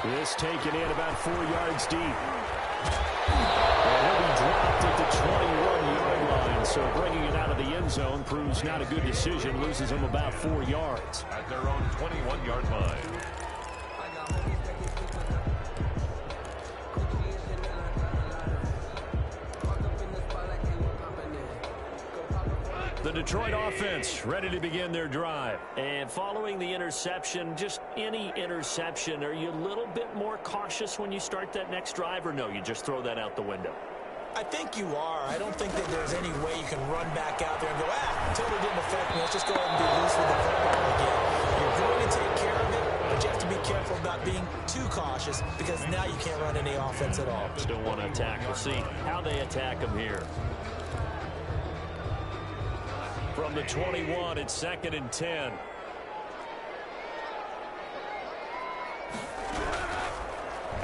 This taken in about 4 yards deep. And he'll be dropped at the 21-yard line. So bringing it out of the end zone proves not a good decision. Loses him about 4 yards. At their own 21-yard line. The Detroit offense ready to begin their drive. And following the interception, just any interception, are you a little bit more cautious when you start that next drive, or no, you just throw that out the window? I think you are. I don't think that there's any way you can run back out there and go, totally didn't affect me. Let's just go ahead and be loose with the football again. You're going to take care of it, but you have to be careful about being too cautious because now you can't run any offense at all. Still want to attack. We'll see how they attack them here. From the 21, it's 2nd and 10.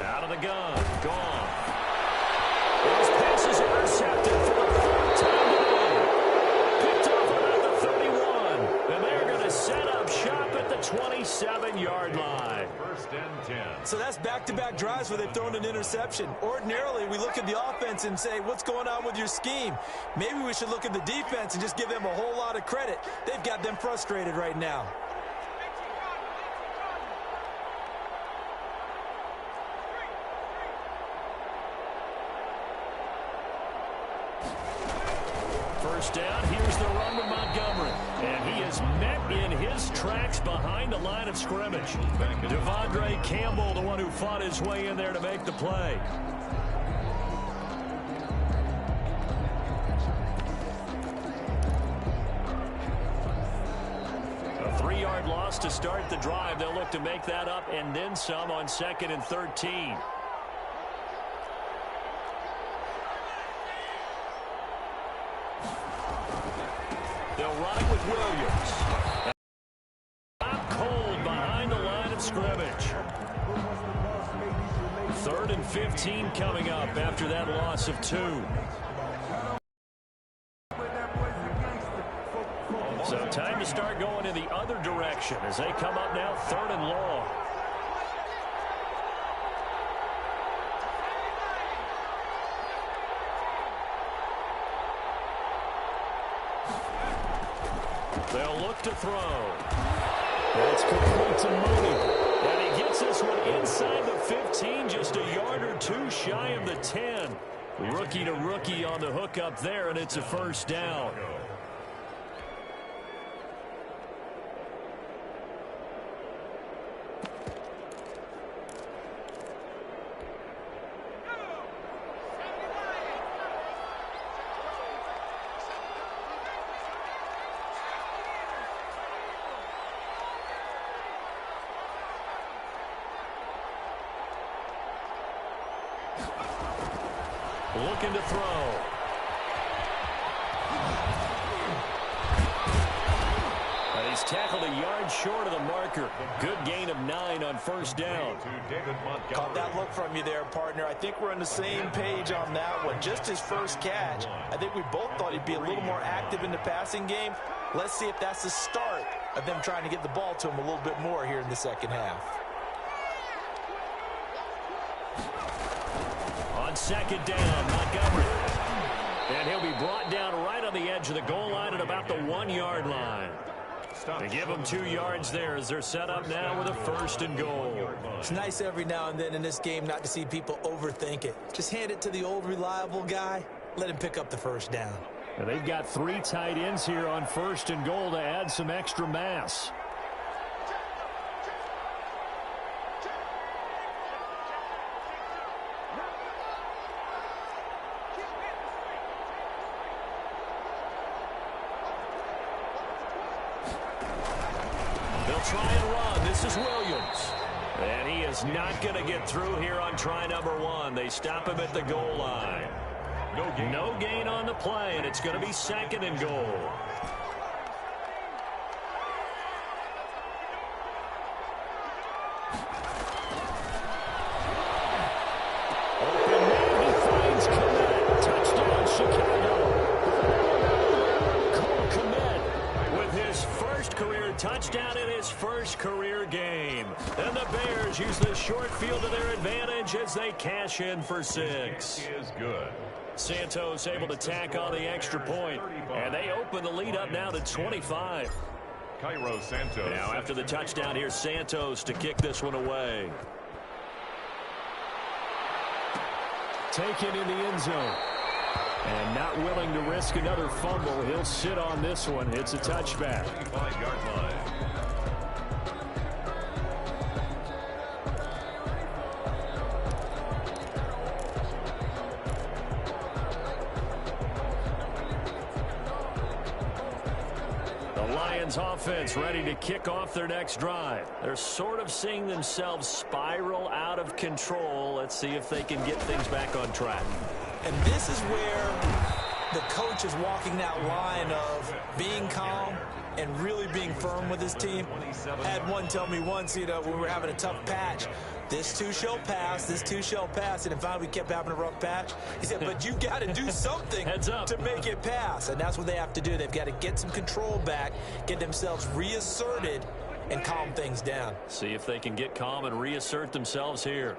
Out of the gun. Gone. Those passes are intercepted for the 4th time today. Picked off about the 31. And they're going to set up shop at the 27-yard line. 1st and 10. So that's back-to-back drives where they've thrown an interception. Ordinarily, we look at the offense and say, what's going on with your scheme? Maybe we should look at the defense and just give them a whole lot of credit. They've got them frustrated right now. First down, here's the run with Montgomery. And he is met in his tracks behind the line of scrimmage. Devondre Campbell, the one who fought his way in there to make the play. A 3-yard loss to start the drive. They'll look to make that up and then some on 2nd and 13. They'll run it with Williams. Out cold behind the line of scrimmage. 3rd and 15 coming up after that loss of 2. So time to start going in the other direction as they come up now 3rd and long. They'll look to throw. That's complete to Mooney. And he gets this one inside the 15, just a yard or 2 shy of the 10. Rookie to rookie on the hook up there, and it's a 1st down. Looking to throw. He's tackled a yard short of the marker. Good gain of 9 on 1st down. Caught that look from you there, partner. I think we're on the same page on that one. Just his first catch. I think we both thought he'd be a little more active in the passing game. Let's see if that's the start of them trying to get the ball to him a little bit more here in the 2nd half. On 2nd down, Montgomery. And he'll be brought down right on the edge of the goal line at about the 1-yard line. They give them 2 yards there as they're set up now with a 1st and goal. It's nice every now and then in this game not to see people overthink it. Just hand it to the old reliable guy. Let him pick up the 1st down. And they've got 3 tight ends here on 1st and goal to add some extra mass. They'll try and run. This is Williams. And he is not going to get through here on try number 1. They stop him at the goal line. No gain on the play, and it's going to be 2nd and goal. Open man, he finds Komet. Touchdown, Chicago. Cole Komet with his first career touchdown in his his first career game. And the Bears use the short field to their advantage as they cash in for 6. Is good. Santos able to tack on the extra point, and they open the lead up now to 25. Cairo Santos. Now after the touchdown, here's Santos to kick this one away. Taken in the end zone. And not willing to risk another fumble. He'll sit on this one. It's a touchback. 25-yard line. The Lions offense ready to kick off their next drive. They're sort of seeing themselves spiral out of control. Let's see if they can get things back on track. And this is where the coach is walking that line of being calm and really being firm with his team. I had one tell me once, when we were having a tough patch, this too shall pass, this too shall pass. And finally we kept having a rough patch. He said, but you got to do something to make it pass. And that's what they have to do. They've got to get some control back, get themselves reasserted, and calm things down. See if they can get calm and reassert themselves here.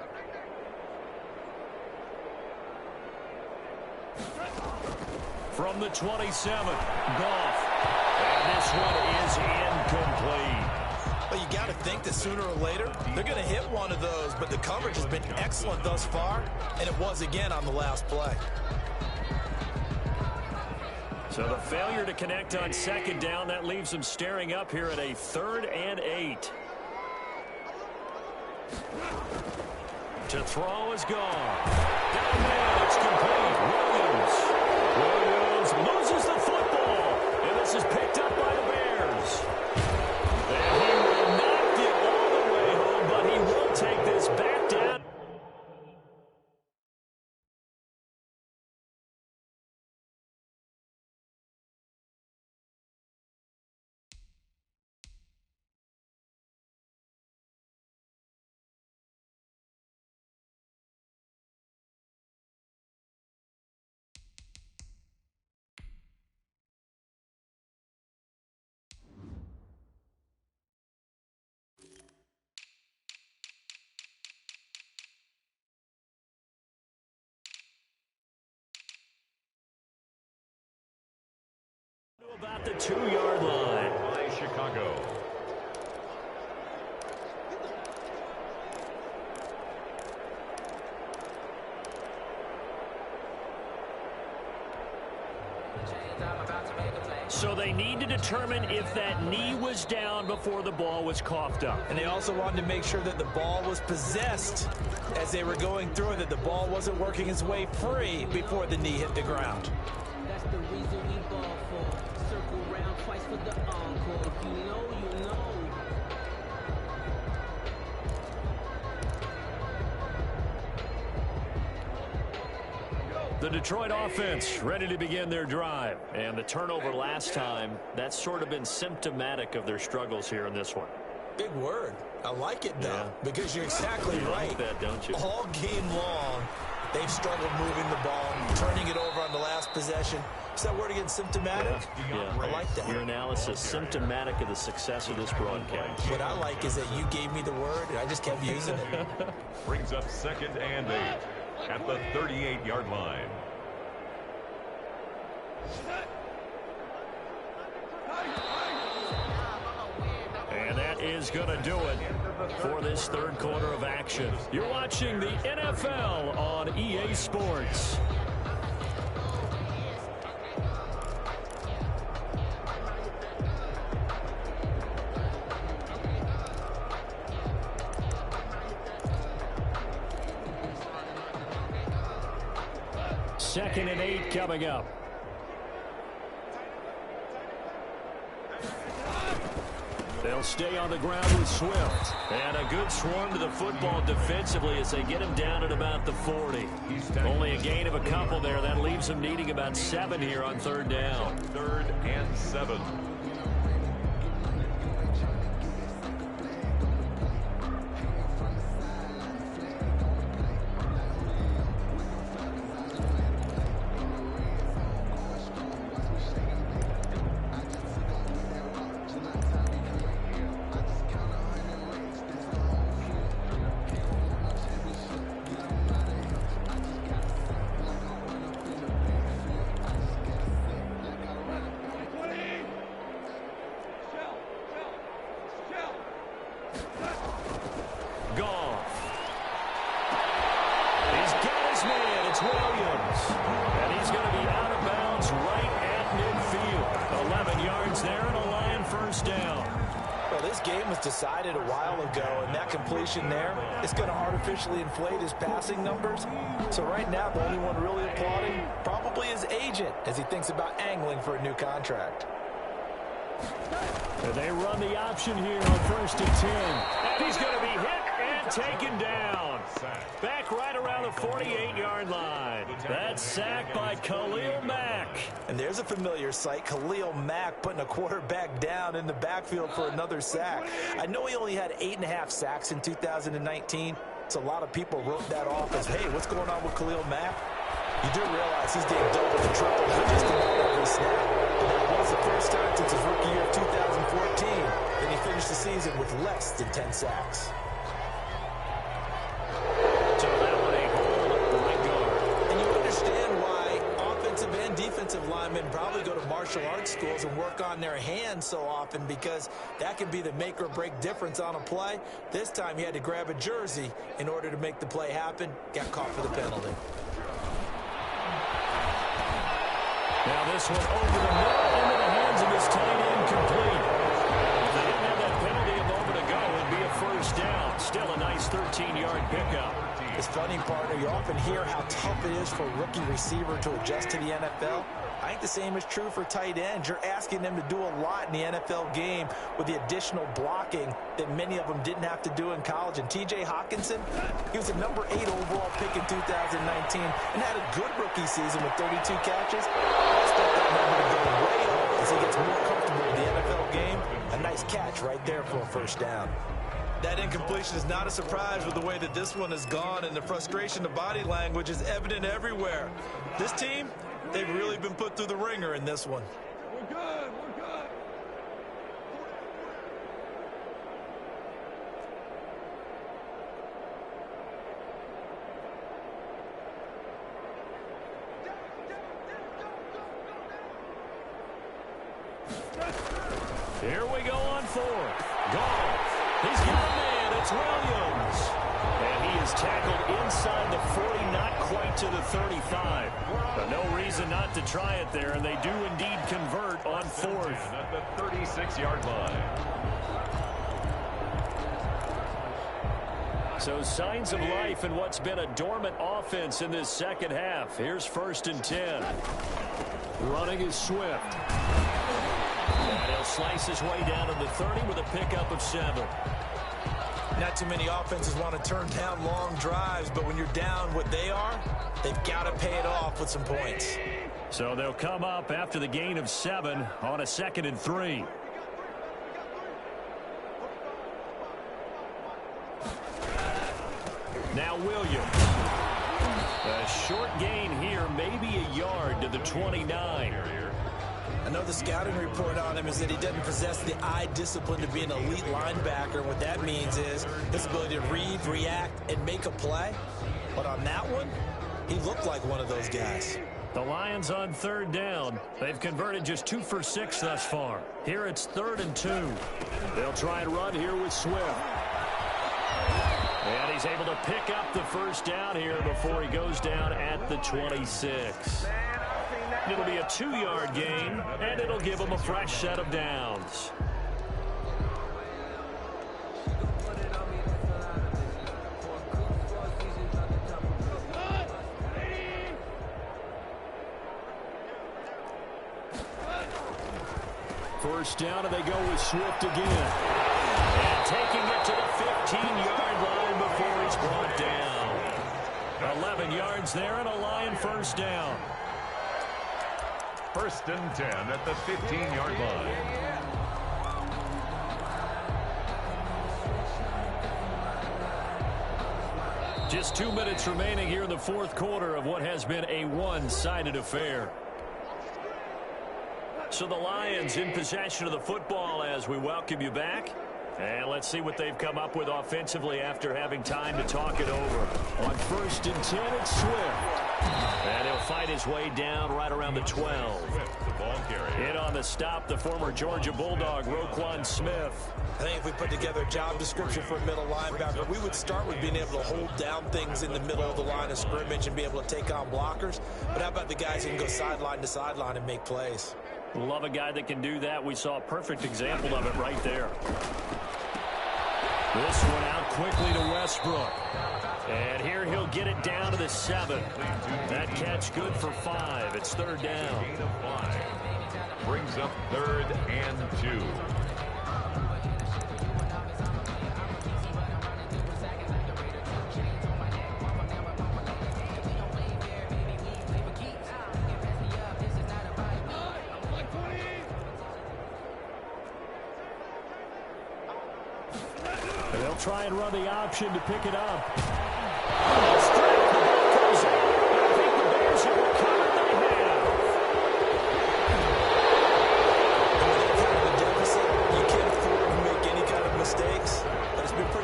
From the 27, Goff. And this one is incomplete. Well, you got to think that sooner or later, they're going to hit one of those, but the coverage has been excellent thus far, and it was again on the last play. So the failure to connect on second down, that leaves them staring up here at a 3rd and 8. To throw is gone. Down there, it's complete. Williams loses the football, and this is picked up by the Bears. And he will not get all the way home, but he will take this back down. About the 2-yard line. By Chicago. So they need to determine if that knee was down before the ball was coughed up. And they also wanted to make sure that the ball was possessed as they were going through it, that the ball wasn't working its way free before the knee hit the ground. That's the reason we ball for. Circle round twice for the encore. If you know, you know. The Detroit offense ready to begin their drive. And the turnover last time, that's sort of been symptomatic of their struggles here in this one. Big word. I like it, though, because you're exactly right. Like that, don't you? All game long, they've struggled moving the ball, turning it over on the last possession. Is that word again, symptomatic? Yeah. I like that. Your analysis, symptomatic of the success of this broadcast. What I like is that you gave me the word, and I just kept using it. Brings up 2nd and 8 at the 38-yard line. And that is going to do it for this third quarter of action. You're watching the NFL on EA Sports. Second and 8 coming up. They'll stay on the ground with Swift. And a good swarm to the football defensively as they get him down at about the 40. Only a gain of a couple there. That leaves them needing about 7 here on 3rd down. 3rd and 7. It's Williams. And he's going to be out of bounds right at midfield. 11 yards there and a Lion first down. Well, this game was decided a while ago, and that completion there is going to artificially inflate his passing numbers. So right now, the only one really applauding probably his agent as he thinks about angling for a new contract. And they run the option here on 1st and 10. And he's going to be hit and taken down. Back right around the 48-yard line. That's sacked by Khalil Mack. And there's a familiar sight, Khalil Mack putting a quarterback down in the backfield for another sack. I know he only had 8.5 sacks in 2019, so a lot of people wrote that off as, hey, what's going on with Khalil Mack? You do realize he's getting double and triple for just about every snap. But that was the first time since his rookie year of 2014 that he finished the season with less than 10 sacks. So that one a hold right guard. And you understand why offensive and defensive linemen probably go to martial arts schools and work on their hands so often, because that can be the make or break difference on a play. This time he had to grab a jersey in order to make the play happen. Got caught for the penalty. Now this one over the middle into the hands of his tight end, complete. If they didn't have that penalty a moment ago, it'd be a first down. Still a nice 13-yard pickup. It's funny, partner, you often hear how tough it is for a rookie receiver to adjust to the NFL. I think the same is true for tight ends. You're asking them to do a lot in the NFL game with the additional blocking that many of them didn't have to do in college. And T.J. Hockenson, he was a number 8 overall pick in 2019 and had a good rookie season with 32 catches. I expect that number to go way up as he gets more comfortable with the NFL game. A nice catch right there for a first down. That incompletion is not a surprise with the way that this one has gone, and the frustration of body language is evident everywhere. This team, they've really been put through the ringer in this one. We're good. We're good. Here we go on 4th. Gone. He's got a man. It's Williams. And he is tackled inside the 40, not quite to the 35. But no reason not to try it there, and they do indeed convert on 4th. At the 36-yard line. So signs of life in what's been a dormant offense in this second half. Here's 1st and 10. Running is Swift. And he'll slice his way down to the 30 with a pickup of 7. Not too many offenses want to turn down long drives, but when you're down what they are, they've got to pay it off with some points. So they'll come up after the gain of 7 on a 2nd and 3. Now Williams. A short gain here, maybe a yard to the 29. I know the scouting report on him is that he doesn't possess the eye discipline to be an elite linebacker. What that means is his ability to read, react, and make a play. But on that one, he looked like one of those guys. The Lions on 3rd down. They've converted just 2 for 6 thus far. Here it's 3rd and 2. They'll try and run here with Swift. And he's able to pick up the first down here before he goes down at the 26. It'll be a 2-yard gain, and it'll give him a fresh set of downs. First down, and they go with Swift again. And taking it to the 15-yard line before he's brought down. 11 yards there, and a Lion first down. 1st and 10 at the 15-yard line. Just 2 minutes remaining here in the 4th quarter of what has been a one-sided affair. So the Lions in possession of the football as we welcome you back. And let's see what they've come up with offensively after having time to talk it over. On 1st and 10, it's Swift. And he'll fight his way down right around the 12. The ball ball carrier. In on the stop, the former Georgia Bulldog, Roquan Smith. I think if we put together a job description for a middle linebacker, we would start with being able to hold down things in the middle of the line of scrimmage and be able to take on blockers. But how about the guys who can go sideline to sideline and make plays? Love a guy that can do that. We saw a perfect example of it right there. This one out quickly to Westbrook. And here he'll get it down to the 7. That catch good for 5. It's third down. Gain of 5. Brings up 3rd and 2. They'll try and run the option to pick it up.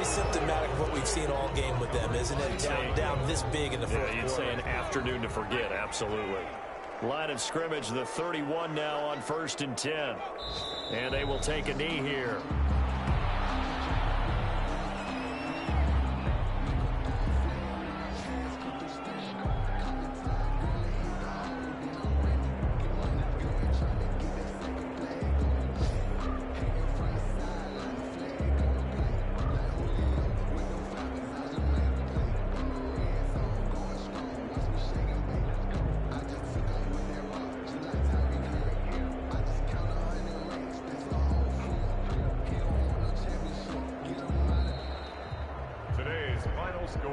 Symptomatic of what we've seen all game with them, isn't it? Down this big in the fourth quarter. You'd say an afternoon to forget, absolutely. Line of scrimmage, the 31 now on 1st and 10. And they will take a knee here.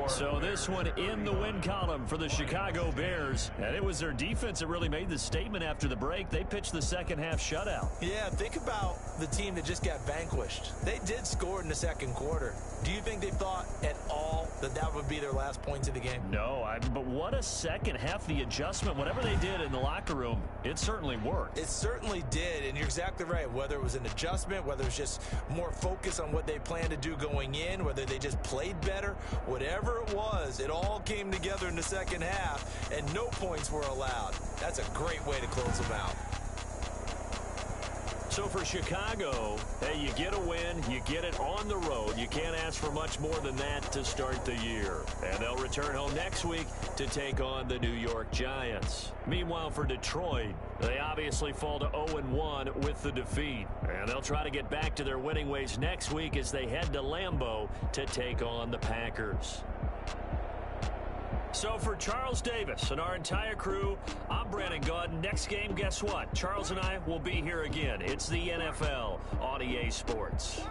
So this one in the win column for the Chicago Bears. And it was their defense that really made the statement after the break. They pitched the second half shutout. Yeah, think about the team that just got vanquished. They did score in the second quarter. Do you think they thought at all that that would be their last points of the game? No, but what a second half. The adjustment, whatever they did in the locker room, it certainly worked. It certainly did, and you're exactly right. Whether it was an adjustment, whether it was just more focus on what they planned to do going in, whether they just played better, whatever it was, it all came together in the second half, and no points were allowed. That's a great way to close them out. So for Chicago, hey, you get a win, you get it on the road. You can't ask for much more than that to start the year. And they'll return home next week to take on the New York Giants. Meanwhile, for Detroit, they obviously fall to 0-1 with the defeat. And they'll try to get back to their winning ways next week as they head to Lambeau to take on the Packers. So for Charles Davis and our entire crew, I'm Brandon Gaudin. Next game, guess what? Charles and I will be here again. It's the NFL on EA Sports.